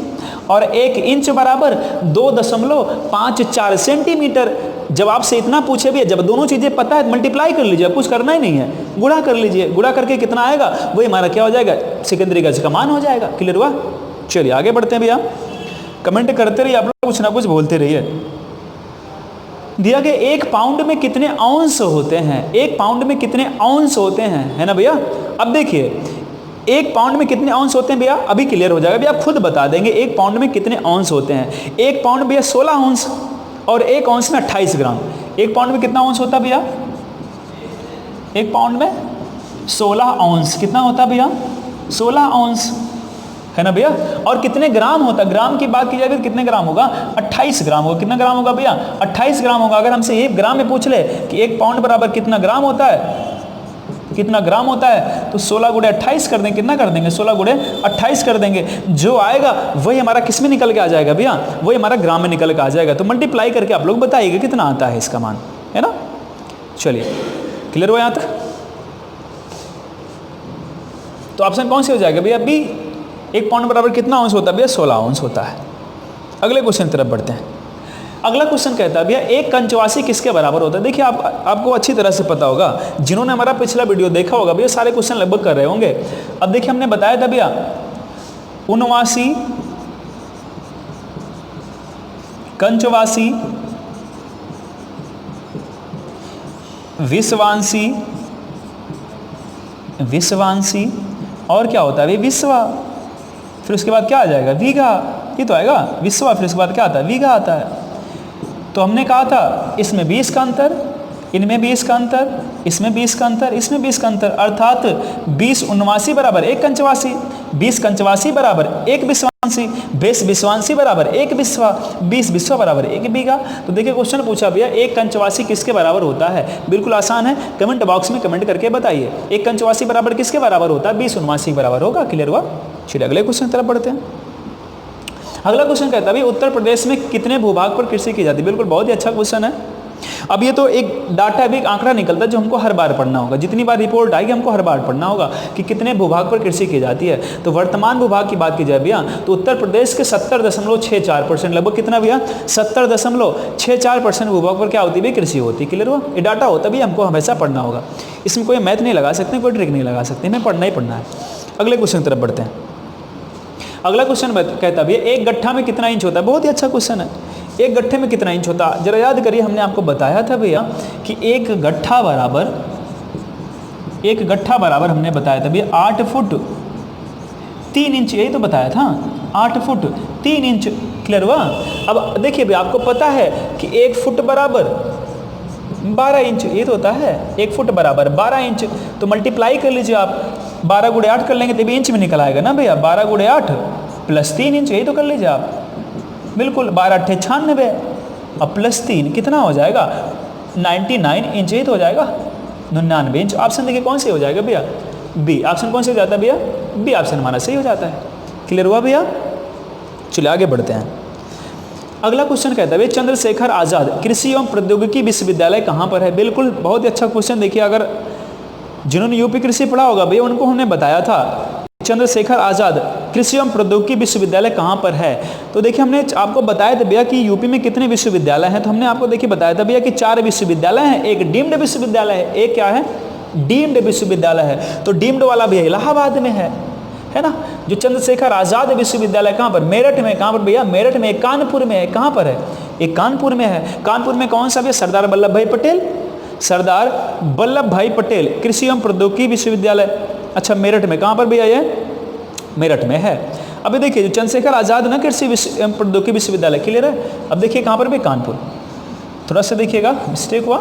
Speaker 1: और 1 इंच बराबर 2.54 सेंटीमीटर। जब आपसे इतना पूछे भी, जब दोनों चीजें पता है मल्टीप्लाई कर लीजिए, कुछ करना ही नहीं है, गुणा कर लीजिए, गुणा करके कितना आएगा वही हमारा क्या हो जाएगा, सिकंदरी गज का मान हो जाएगा। क्लियर हुआ? चलिए आगे बढ़ते हैं भैया। कमेंट करते रहिए आप लोग, कुछ ना कुछ बोलते रहिए। दिया गया 1 पाउंड में कितने औंस होते हैं, 1 पाउंड में कितने औंस होते हैं, है ना भैया। अब देखिए 1 पाउंड में कितने औंस होते हैं भैया, अभी क्लियर हो जाएगा भैया, आप खुद बता देंगे 1 पाउंड में कितने औंस होते हैं। 1 पाउंड भैया 16 औंस और 1 औंस में 28 ग्राम। 1 पाउंड में कितना औंस होता है भैया, 1 पाउंड में 16 औंस। कितना होता है भैया, 16 औंस, है ना भैया। और कितने ग्राम होता है, ग्राम की बात की जाए तो कितने ग्राम होगा, 28 ग्राम होगा। कितना ग्राम होगा भैया, 28 ग्राम होगा। अगर हमसे 1 ग्राम में पूछ ले कि 1 पाउंड बराबर कितना ग्राम होता है, कितना ग्राम होता है, तो 16 गुणे 28 कर देंगे। कितना कर देंगे, 16 गुणे 28 कर देंगे। जो आएगा वही हमारा किस में निकल के आ जाएगा भैया, वही हमारा ग्राम में निकल के आ जाएगा। तो मल्टीप्लाई करके आप लोग बताइएगा कितना आता है इसका मान, है ना। चलिए क्लियर हुआ यहाँ तक। तो ऑप्शन कौन से हो जाएगा भैया, बी। 1 पाउंड बराबर कितना औंस होता है भैया, 16 औंस होता है। अगले क्वेश्चन तरफ बढ़ते हैं। अगला क्वेश्चन कहता है भैया 1 कंचवासी किसके बराबर होता है। देखिए आपको अच्छी तरह से पता होगा, जिन्होंने हमारा पिछला वीडियो देखा होगा भैया सारे क्वेश्चन लगभग कर रहे होंगे। अब देखिए हमने बताया था भैया 79, कंचवासी, विश्वांसी, विश्वांसी और क्या होता है भैया, विश्वा। फिर उसके बाद क्या आ जाएगा, वीघा। ये तो आएगा विश्वा, फिर उसके बाद क्या आता है, वीघा आता है। तो हमने कहा था इसमें 20 का अंतर, इनमें 20 का अंतर, इसमें 20 का अंतर, इसमें 20 का अंतर, अर्थात 20 79 बराबर 1 कंचवासी, 20 कंचवासी बराबर 1 विश्वांसी, 20 विश्वांसी बराबर 1 विश्वा, 20 विश्वा बराबर 1 बीघा। तो देखिए क्वेश्चन पूछा भैया 1 कंचवासी किसके बराबर होता है। बिल्कुल आसान है, कमेंट बॉक्स में कमेंट करके बताइए 1 कंचवासी बराबर किसके बराबर होता है, 20 79 बराबर होगा। क्लियर हुआ? चलिए अगले क्वेश्चन तरफ बढ़ते हैं। अगला क्वेश्चन कहता है भाई उत्तर प्रदेश में कितने भूभाग पर कृषि की जाती है। बिल्कुल बहुत ही अच्छा क्वेश्चन है। अब ये तो एक डाटा भी, एक आंकड़ा निकलता है जो हमको हर बार पढ़ना होगा। जितनी बार रिपोर्ट आएगी हमको हर बार पढ़ना होगा कि कितने भूभाग पर कृषि की जाती है। तो वर्तमान भूभाग की बात की जाए भैया तो उत्तर प्रदेश के 70.64%, लगभग कितना भैया 70.64% भूभाग पर क्या होती है, कृषि होती है। क्लियर हुआ, ये डाटा होता भी हमको हमेशा पढ़ना होगा। इसमें कोई मैथ नहीं लगा सकते, कोई ट्रिक नहीं लगा सकते, हमें पढ़ना ही पढ़ना है। अगले क्वेश्चन की तरफ बढ़ते हैं। अगला क्वेश्चन कहता है भैया एक गट्ठा में कितना इंच होता है। बहुत ही अच्छा क्वेश्चन है। एक गट्ठे में कितना इंच होता है, जरा याद करिए, हमने आपको बताया था भैया कि एक गट्ठा बराबर हमने बताया था भैया 8 फुट 3 इंच, यही तो बताया था, 8 फुट 3 इंच। क्लियर हुआ। अब देखिए भैया आपको पता है कि 1 फुट बराबर 12 इंच, ये तो होता है 1 फुट बराबर 12 इंच। तो मल्टीप्लाई कर लीजिए आप, 12 गुणे 8 कर लेंगे तभी इंच में निकल आएगा ना भैया। 12 गुणे 8 प्लस 3 इंच, यही तो कर लीजिए आप। बिल्कुल 12 8 96 और प्लस 3 कितना हो जाएगा 99 इंच, ही तो हो जाएगा 99 इंच। ऑप्शन देखिए कौन से हो जाएगा भैया, बी ऑप्शन कौन से हो जाता है भैया, बी ऑप्शन हमारा सही हो जाता है। क्लियर हुआ भैया। चलिए आगे बढ़ते हैं। अगला क्वेश्चन कहता है भैया चंद्रशेखर आज़ाद कृषि एवं प्रौद्योगिकी विश्वविद्यालय कहाँ पर है। बिल्कुल बहुत ही अच्छा क्वेश्चन। देखिए अगर जिन्होंने यूपी कृषि पढ़ा होगा भैया उनको हमने बताया था चंद्रशेखर आज़ाद कृषि एवं प्रौद्योगिकी विश्वविद्यालय कहाँ पर है। तो देखिए हमने आपको बताया था भैया कि यूपी में कितने विश्वविद्यालय हैं। तो हमने आपको देखिए बताया था भैया कि 4 विश्वविद्यालय हैं, एक डीम्ड विश्वविद्यालय है, एक क्या है डीम्ड विश्वविद्यालय है। तो डीम्ड वाला भैया इलाहाबाद में है ना। जो चंद्रशेखर आज़ाद विश्वविद्यालय कहाँ पर, मेरठ में। कहाँ पर भैया, मेरठ में। कानपुर में है, कहाँ पर है, एक कानपुर में है। कानपुर में कौन सा भैया, सरदार वल्लभ भाई पटेल, सरदार वल्लभ भाई पटेल कृषि एवं प्रौद्योगिकी विश्वविद्यालय। अच्छा मेरठ में, कहाँ पर भैया ये मेरठ में है। अभी देखिए जो चंद्रशेखर आज़ाद ना कृषि एवं प्रौद्योगिकी विश्वविद्यालय, क्लियर है। अब देखिए कहाँ पर भी, कानपुर, थोड़ा सा देखिएगा मिस्टेक हुआ।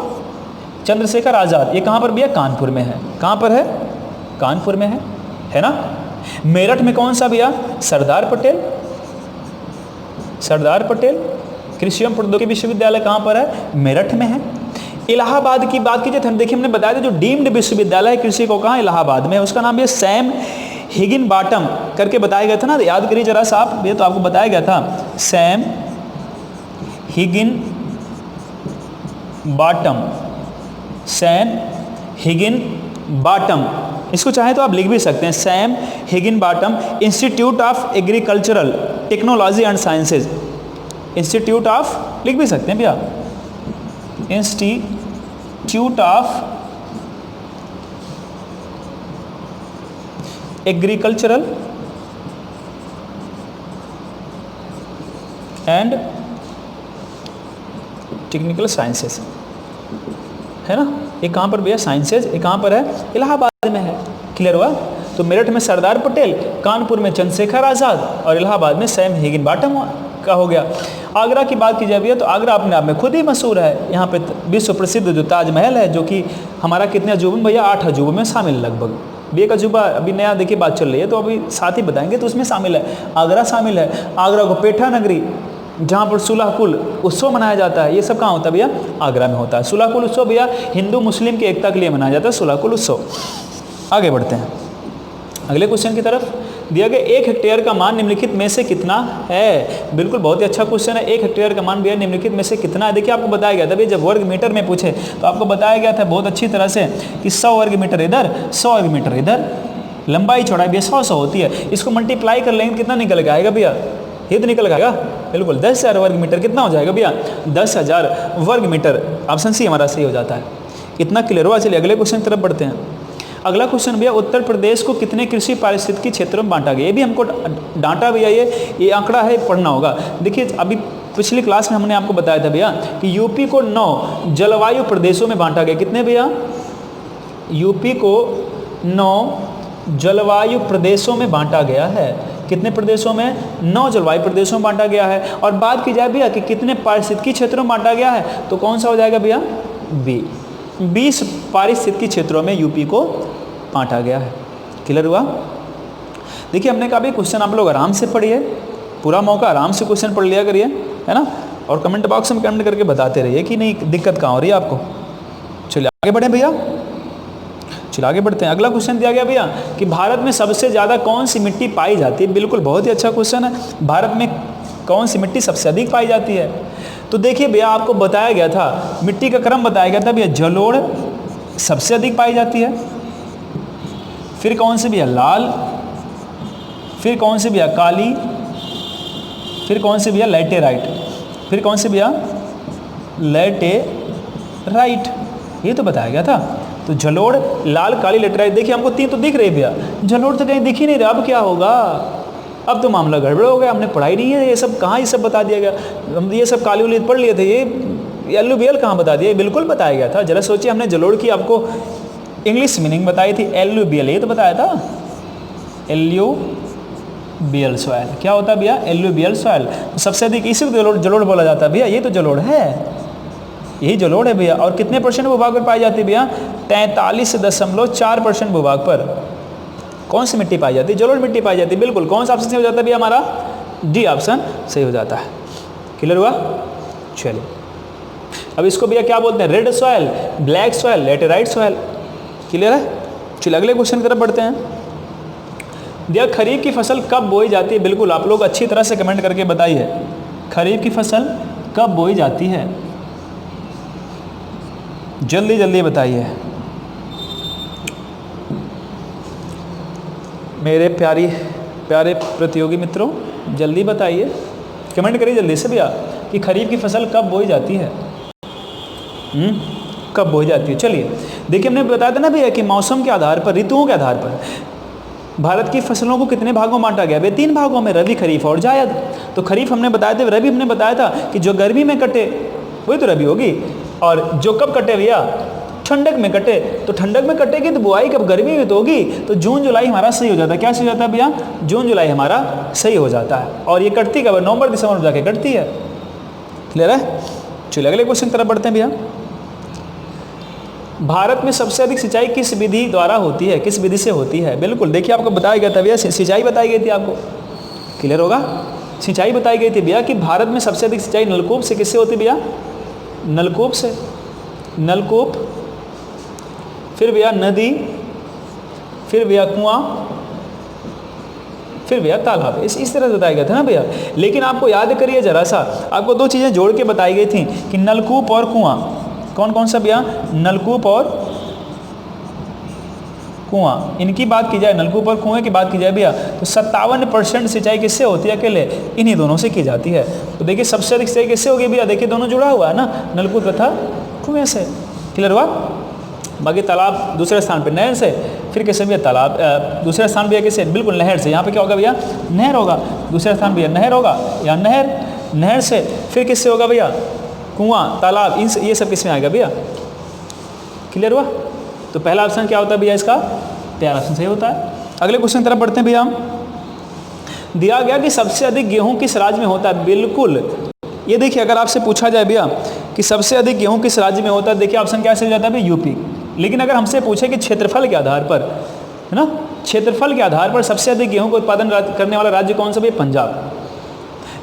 Speaker 1: चंद्रशेखर आज़ाद ये कहाँ पर भैया, कानपुर में है। कहाँ पर है, कानपुर में है ना। मेरठ में कौन सा भैया, सरदार पटेल, सरदार पटेल कृषि एवं प्रौद्योगिकी विश्वविद्यालय कहाँ पर है, मेरठ में है। इलाहाबाद की बात कीजिए तो हम देखिए हमने बताया था जो डीम्ड विश्वविद्यालय है कृषि को, कहाँ, इलाहाबाद में है। उसका नाम ये सैम हिगिनबॉटम करके बताया गया था ना, याद करिए जरा सा आप, ये तो आपको बताया गया था सैम हिगिनबॉटम, सैम हिगिनबॉटम। इसको चाहे तो आप लिख भी सकते हैं Sam Higginbottom institute of agricultural technology and sciences, institute of लिख भी सकते हैं भैया, institute of agricultural and technical sciences, है ना। ये कहाँ पर भैया, साइंसेज, ये कहाँ पर है, इलाहाबाद में है। क्लियर हुआ। तो मेरठ में सरदार पटेल, कानपुर में चंद्रशेखर आज़ाद और इलाहाबाद में सैम हिगिनबॉटम का हो गया। आगरा की बात की जाए भैया तो आगरा अपने आप में खुद ही मशहूर है। यहाँ पे विश्व प्रसिद्ध जो ताजमहल है, जो कि हमारा कितने अजूबे में भैया, 8 अजूबों में शामिल, लगभग एक अजूबा अभी नया देखिए बात चल रही है तो अभी साथ ही बताएंगे, तो उसमें शामिल है, आगरा शामिल है। आगरा को पेठा नगरी, जहाँ पर सुलहकुल उत्सव मनाया जाता है, ये सब कहाँ होता है भैया, आगरा में होता है। सुलहकुल उत्सव भैया हिंदू मुस्लिम की एकता के लिए मनाया जाता है, सुलहकुल उत्सव। आगे बढ़ते हैं अगले क्वेश्चन की तरफ। दिया गया 1 हेक्टेयर का मान निम्नलिखित में से कितना है। बिल्कुल बहुत ही अच्छा क्वेश्चन है। 1 हेक्टेयर का मान भैया निम्नलिखित में से कितना है। देखिए आपको बताया गया था भैया, जब वर्ग मीटर में पूछे तो आपको बताया गया था बहुत अच्छी तरह से कि 100 वर्ग मीटर इधर, 100 वर्ग मीटर इधर, लंबाई चौड़ाई भैया 100 होती है। इसको मल्टीप्लाई कर लेंगे कितना निकल के आएगा भैया, ये तो निकल आएगा बिल्कुल 10,000 वर्ग मीटर। कितना हो जाएगा भैया, 10,000 वर्ग मीटर। ऑप्शन सी हमारा सही हो जाता है। इतना क्लियर हुआ। चलिए अगले क्वेश्चन की तरफ बढ़ते हैं। अगला क्वेश्चन भैया, उत्तर प्रदेश को कितने कृषि पारिस्थितिकी क्षेत्रों में बांटा गया। ये भी हमको डांटा भैया, ये आंकड़ा है, पढ़ना होगा। देखिए अभी पिछली क्लास में हमने आपको बताया था भैया कि यूपी को 9 जलवायु प्रदेशों में बांटा गया। कितने भैया, यूपी को 9 जलवायु प्रदेशों में बांटा गया है। कितने प्रदेशों में, 9 जलवायु प्रदेशों में बांटा गया है। और बात की जाए भैया कि कितने पारिस्थितिकी क्षेत्रों में बांटा गया है, तो कौन सा हो जाएगा भैया, बी, 20 पारिस्थितिकी क्षेत्रों में यूपी को बांटा गया है। क्लियर हुआ। देखिए हमने कहा भी क्वेश्चन आप लोग आराम से पढ़िए, पूरा मौका आराम से क्वेश्चन पढ़ लिया करिए, है ना। और कमेंट बॉक्स में कमेंट करके बताते रहिए कि नहीं दिक्कत कहाँ हो रही है आपको। चलिए आगे बढ़े भैया, चलिए आगे बढ़ते हैं। अगला क्वेश्चन दिया गया भैया कि भारत में सबसे ज़्यादा कौन सी मिट्टी पाई जाती है। बिल्कुल बहुत ही अच्छा क्वेश्चन है। भारत में कौन सी मिट्टी सबसे अधिक पाई जाती है? तो देखिए भैया आपको बताया गया था, मिट्टी का क्रम बताया गया था भैया, जलोढ़ सबसे अधिक पाई जाती है, फिर कौन सी भैया लाल, फिर कौन सी भैया काली, फिर कौन सी भैया लैटेराइट, फिर कौन सी भैया लैटेराइट, ये तो बताया गया था। तो जलोढ़, लाल, काली, लैटेराइट, देखिए हमको तीन तो दिख रही है भैया, जलोढ़ तो कहीं दिख ही नहीं रहा, अब क्या होगा? अब तो मामला गड़बड़ हो गया, हमने पढ़ाई नहीं है ये सब, कहाँ ये सब बता दिया गया, हम ये सब काली उली पढ़ लिए थे, ये एलुवियल कहाँ बता दिया? बिल्कुल बताया गया था। जरा सोचिए, हमने जलोढ़ की आपको इंग्लिश मीनिंग बताई थी, एलुवियल, ये तो बताया था, एलुवियल सॉइल। क्या होता है भैया? Alluvial soil. सबसे अधिक इसी को जलोढ़ बोला जाता है भैया, ये तो जलोढ़ है, यही जलोढ़ है भैया। और कितने % भूभाग पर पाई जाती है भैया? 43.4% भूभाग पर कौन सी मिट्टी पाई जाती है? जलोढ़ मिट्टी पाई जाती है। बिल्कुल, कौन सा ऑप्शन सही हो जाता है भैया? हमारा डी ऑप्शन सही हो जाता है। क्लियर हुआ? चलिए, अब इसको भैया क्या बोलते हैं? Red soil, black soil, laterite soil. Clear है? चलिए अगले क्वेश्चन की तरफ बढ़ते हैं। भैया खरीफ की फसल कब बोई जाती है? बिल्कुल, आप लोग अच्छी तरह से कमेंट करके बताइए, खरीफ की फसल कब बोई जाती है? जल्दी जल्दी बताइए मेरे प्यारे प्रतियोगी मित्रों, जल्दी बताइए, कमेंट करिए जल्दी से भैया कि खरीफ की फसल कब बोई जाती है, कब बोई जाती है। चलिए देखिए, हमने बताया था ना भैया कि मौसम के आधार पर, ऋतुओं के आधार पर भारत की फसलों को कितने भागों में बांटा गया? वे 3 भागों में, रबी, खरीफ और जायद। तो खरीफ हमने बताया था, रबी हमने बताया था कि जो गर्मी में कटे वही तो रबी होगी, और जो कब कटे भैया? ठंडक में कटे। तो ठंडक में कटेगी तो बुआई कब? गर्मी में तो होगी, तो जून जुलाई हमारा सही हो जाता है। क्या सही हो जाता है भैया? जून जुलाई हमारा सही हो जाता है। और ये कटती कब? नवंबर दिसंबर में जाके कटती है। क्लियर है? चलिए अगले क्वेश्चन की तरफ बढ़ते हैं भैया। भारत में सबसे अधिक सिंचाई किस विधि द्वारा होती है? किस विधि से होती है? बिल्कुल, देखिए आपको बताया गया था भैया, सिंचाई बताई गई थी आपको। क्लियर होगा? सिंचाई बताई गई थी भैया कि भारत में सबसे अधिक सिंचाई नलकूप से किससे होती है भैया? नलकूप से। नलकूप, फिर भैया नदी, फिर भैया कुआं, फिर भैया तालाब। इस तरह से बताया गया था ना भैया। लेकिन आपको याद करिए जरा सा, आपको 2 चीज़ें जोड़ के बताई गई थी कि नलकूप और कुआं। कौन कौन सा भैया? नलकूप और कुआं, इनकी बात की जाए, नलकूप और कुएं की बात की जाए भैया, तो 57% सिंचाई किससे होती है? अकेले इन्हीं दोनों से की जाती है। तो देखिए सबसे अधिक सिंचाई किससे होगी भैया? देखिए दोनों जुड़ा हुआ है ना, नलकूप तथा कुएं से। क्लियर हुआ? बाकी तालाब दूसरे स्थान पे नहर से, फिर किससे भैया? तालाब दूसरे स्थान भैया किससे? बिल्कुल नहर से। यहाँ पे क्या होगा भैया? नहर होगा। दूसरा स्थान भैया नहर होगा, या नहर से, फिर किससे होगा भैया? कुआं, तालाब, इन ये सब किस में आएगा भैया? क्लियर हुआ? तो पहला ऑप्शन क्या होता है भैया? इसका पहला ऑप्शन सही होता है। अगले क्वेश्चन की तरफ बढ़ते हैं भैया हम। दिया गया कि सबसे अधिक गेहूं किस राज्य में होता है? बिल्कुल, ये देखिए अगर आपसे पूछा जाए भैया कि सबसे अधिक गेहूं किस राज्य में होता है, देखिए ऑप्शन क्या सही हो जाता है भैया? यूपी। लेकिन अगर हमसे पूछे कि क्षेत्रफल के आधार पर, है ना, क्षेत्रफल के आधार पर सबसे अधिक गेहूं का उत्पादन करने वाला राज्य कौन सा भैया? पंजाब।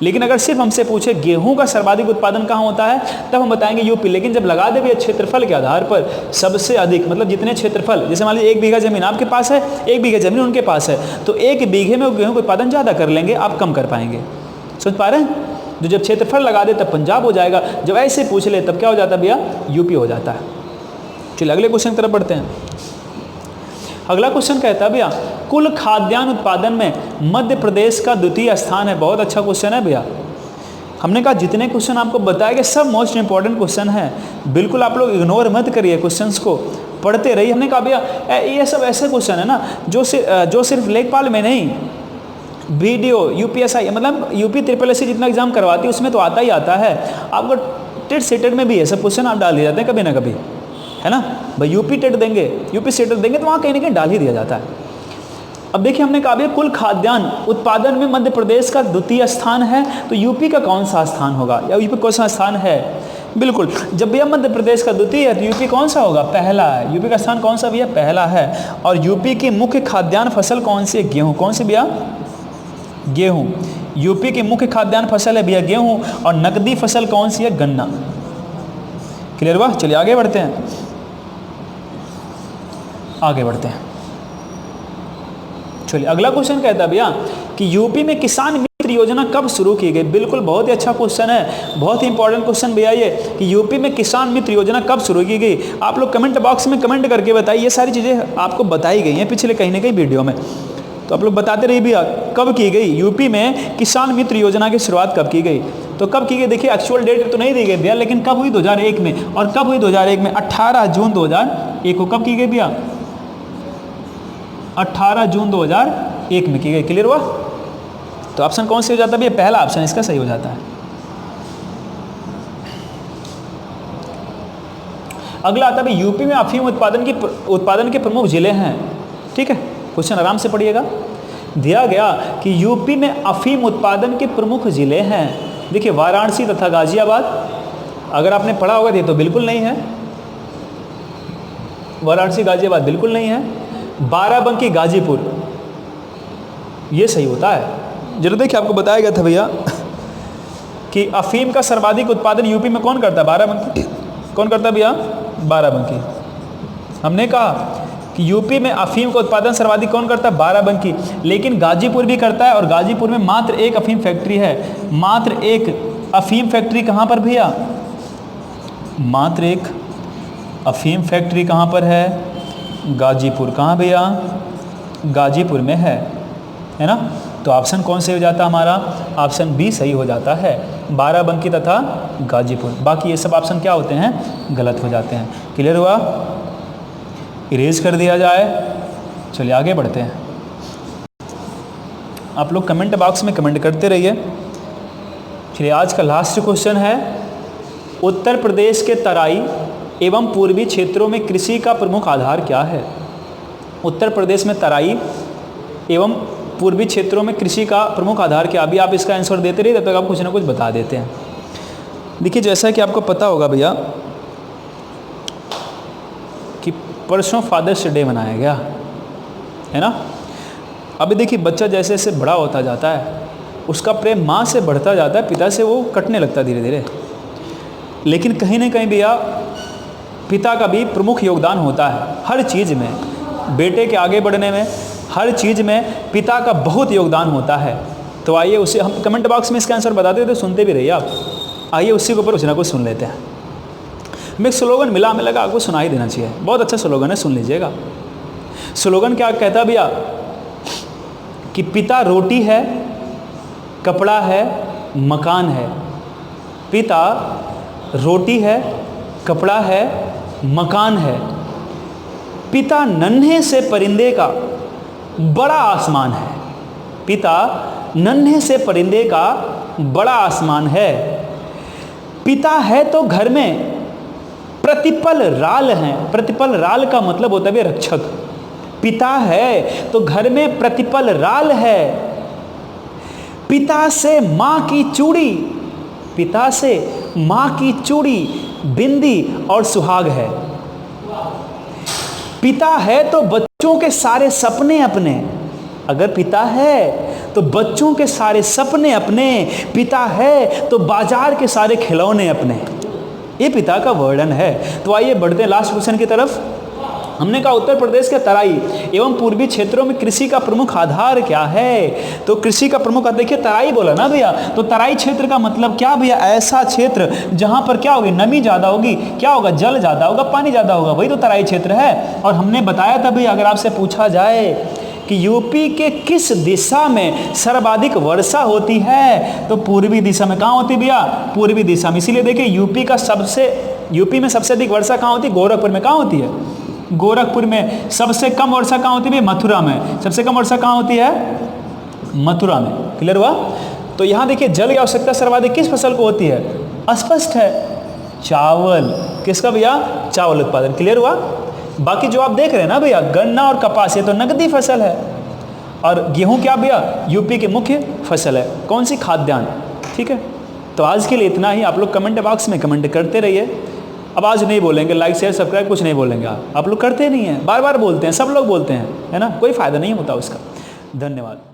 Speaker 1: लेकिन अगर सिर्फ हमसे पूछे गेहूं का सर्वाधिक उत्पादन कहाँ होता है, तब हम बताएंगे यूपी। लेकिन जब लगा दे भैया क्षेत्रफल के आधार पर सबसे अधिक, मतलब जितने क्षेत्रफल, जैसे मान लीजिए 1 बीघा जमीन आपके पास है, 1 बीघा जमीन उनके पास है, तो 1 बीघे में गेहूं का उत्पादन ज़्यादा कर लेंगे, आप कम कर पाएंगे। समझ पा रहे हैं? तो जब क्षेत्रफल लगा दे तब पंजाब हो जाएगा, जब ऐसे पूछ ले तब क्या हो जाता है भैया? यूपी हो जाता है। चलिए अगले क्वेश्चन की तरफ बढ़ते हैं। अगला क्वेश्चन कहता है भैया कुल खाद्यान्न उत्पादन में मध्य प्रदेश का द्वितीय स्थान है। बहुत अच्छा क्वेश्चन है भैया। हमने कहा जितने क्वेश्चन आपको बताए गए सब मोस्ट इंपॉर्टेंट क्वेश्चन है, बिल्कुल आप लोग इग्नोर मत करिए, क्वेश्चंस को पढ़ते रहिए। हमने कहा भैया ये सब ऐसे क्वेश्चन है ना जो सिर्फ लेखपाल में नहीं, वीडियो यूपीएसआई मतलब यूपी SSS जितना एग्जाम करवाती है उसमें तो आता ही आता है। आपको टेट सेटेट में भी ये सब क्वेश्चन आप डाल दिए जाते हैं कभी ना कभी, है ना भाई। यूपी टेट देंगे, यूपी सेटेट देंगे तो वहाँ कहीं ना कहीं डाल ही दिया जाता है। अब देखिए हमने कहा भैया कुल खाद्यान्न उत्पादन में मध्य प्रदेश का द्वितीय स्थान है, तो यूपी का कौन सा स्थान होगा, या यूपी कौन सा स्थान है? बिल्कुल, जब भैया मध्य प्रदेश का द्वितीय है तो यूपी कौन सा होगा? पहला है। यूपी का स्थान कौन सा भैया? पहला है। और यूपी की मुख्य खाद्यान्न फसल कौन सी है? गेहूँ। कौन सी भैया? गेहूँ। यूपी की मुख्य खाद्यान्न फसल है भैया गेहूँ, और नकदी फसल कौन सी है? गन्ना। क्लियर हुआ? चलिए आगे बढ़ते हैं, आगे बढ़ते हैं। चलिए अगला क्वेश्चन कहता है भैया कि यूपी में किसान मित्र मित्र योजना कब शुरू की गई? बिल्कुल, बहुत ही अच्छा क्वेश्चन है, बहुत ही इंपॉर्टेंट क्वेश्चन भैया ये, कि यूपी में किसान मित्र योजना कब शुरू की गई? आप लोग कमेंट बॉक्स में कमेंट करके बताइए। ये सारी चीज़ें आपको बताई गई हैं पिछले कहीं ना कहीं वीडियो में, तो आप लोग बताते रहिए भैया कब की गई यूपी में किसान मित्र योजना की शुरुआत कब की गई? तो कब की गई देखिए, एक्चुअल डेट तो नहीं दी गई भैया, लेकिन कब हुई 2001 में। और कब हुई 2001 में? 18 जून 2001 को कब की गई भैया? 18 जून 2001 में की गई। क्लियर हुआ? तो ऑप्शन कौन सी हो जाता है भैया? पहला ऑप्शन इसका सही हो जाता है। अगला आता है यूपी में अफीम उत्पादन के प्रमुख जिले हैं। ठीक है, क्वेश्चन आराम से पढ़िएगा। दिया गया कि यूपी में अफीम उत्पादन के प्रमुख जिले हैं। देखिए, वाराणसी तथा गाजियाबाद, अगर आपने पढ़ा होगा ये तो बिल्कुल नहीं है, वाराणसी गाजियाबाद बिल्कुल नहीं है। बाराबंकी गाजीपुर ये सही होता है। जरूर देखिए, आपको बताया गया था भैया कि अफीम का सर्वाधिक उत्पादन यूपी में कौन करता है? बाराबंकी। कौन करता है भैया? बाराबंकी। हमने कहा कि यूपी में अफीम का उत्पादन सर्वाधिक कौन करता है? बाराबंकी। लेकिन गाजीपुर भी करता है, और गाजीपुर में मात्र एक अफीम फैक्ट्री है। मात्र एक अफीम फैक्ट्री कहाँ पर भैया? मात्र एक अफीम फैक्ट्री कहाँ पर है? गाजीपुर। कहाँ भैया? गाजीपुर में है ना? तो ऑप्शन कौन से हो जाता है हमारा? ऑप्शन बी सही हो जाता है, बाराबंकी तथा गाजीपुर। बाकी ये सब ऑप्शन क्या होते हैं? गलत हो जाते हैं। क्लियर हुआ? इरेज कर दिया जाए। चलिए आगे बढ़ते हैं। आप लोग कमेंट बॉक्स में कमेंट करते रहिए। चलिए, आज का लास्ट क्वेश्चन है, उत्तर प्रदेश के तराई एवं पूर्वी क्षेत्रों में कृषि का प्रमुख आधार क्या है? उत्तर प्रदेश में तराई एवं पूर्वी क्षेत्रों में कृषि का प्रमुख आधार क्या? अभी आप इसका आंसर देते रहिए, तब तक आप कुछ ना कुछ बता देते हैं। देखिए, जैसा कि आपको पता होगा भैया कि परसों फादर्स डे मनाया गया है ना। अभी देखिए, बच्चा जैसे जैसे बड़ा होता जाता है, उसका प्रेम माँ से बढ़ता जाता है, पिता से वो कटने लगता है धीरे धीरे। लेकिन कहीं ना कहीं भैया पिता का भी प्रमुख योगदान होता है हर चीज़ में, बेटे के आगे बढ़ने में, हर चीज़ में पिता का बहुत योगदान होता है। तो आइए उसे हम कमेंट बॉक्स में इसका आंसर बताते थे, सुनते भी रहिए आप। आइए उसी के ऊपर कुछ ना कुछ सुन लेते हैं। मैं एक स्लोगन मिला, हमें लगा आपको सुना ही देना चाहिए। बहुत अच्छा स्लोगन है, सुन लीजिएगा। स्लोगन क्या कहता भैया कि पिता रोटी है, कपड़ा है, मकान है। पिता रोटी है, कपड़ा है, मकान है। पिता नन्हे से परिंदे का बड़ा आसमान है। पिता नन्हे से परिंदे का बड़ा आसमान है। पिता है तो घर में प्रतिपल राल हैं। प्रतिपल राल का मतलब होता है रक्षक। पिता है तो घर में प्रतिपल राल है। पिता से माँ की चूड़ी, पिता से माँ की चूड़ी, बिंदी और सुहाग है। पिता है तो बच्चों के सारे सपने अपने। अगर पिता है तो बच्चों के सारे सपने अपने। पिता है तो बाजार के सारे खिलौने अपने। ये पिता का वर्णन है। तो आइए बढ़ते हैं लास्ट क्वेश्चन की तरफ। हमने कहा उत्तर प्रदेश के तराई एवं पूर्वी क्षेत्रों में कृषि का प्रमुख आधार क्या है? तो कृषि का प्रमुख आधार, देखिए तराई बोला ना भैया, तो तराई क्षेत्र का मतलब क्या भैया? ऐसा क्षेत्र जहां पर क्या होगी? नमी ज्यादा होगी, क्या होगा? जल ज्यादा होगा, पानी ज्यादा होगा, वही तो तराई क्षेत्र है। और हमने बताया था भैया, अगर आपसे पूछा जाए कि यूपी के किस दिशा में सर्वाधिक वर्षा होती है, तो पूर्वी दिशा में। कहाँ होती भैया? पूर्वी दिशा में। इसीलिए देखिए यूपी में सबसे अधिक वर्षा कहाँ होती है? गोरखपुर में। कहाँ होती है? गोरखपुर में। सबसे कम वर्षा कहाँ होती है? मथुरा में। सबसे कम वर्षा कहाँ होती है? मथुरा में। क्लियर हुआ? तो यहाँ देखिए जल की आवश्यकता सर्वाधिक किस फसल को होती है? स्पष्ट है, चावल। किसका भैया? चावल उत्पादन। क्लियर हुआ? बाकी जो आप देख रहे हैं ना भैया, गन्ना और कपास, ये तो नकदी फसल है। और गेहूं क्या भैया? यूपी की मुख्य फसल है। कौन सी? खाद्यान्न। ठीक है, तो आज के लिए इतना ही। आप लोग कमेंट बॉक्स में कमेंट करते रहिए। अब आज नहीं बोलेंगे, लाइक शेयर सब्सक्राइब कुछ नहीं बोलेंगे। आप लोग करते नहीं हैं, बार बार बोलते हैं, सब लोग बोलते हैं, है ना? कोई फ़ायदा नहीं होता उसका। धन्यवाद।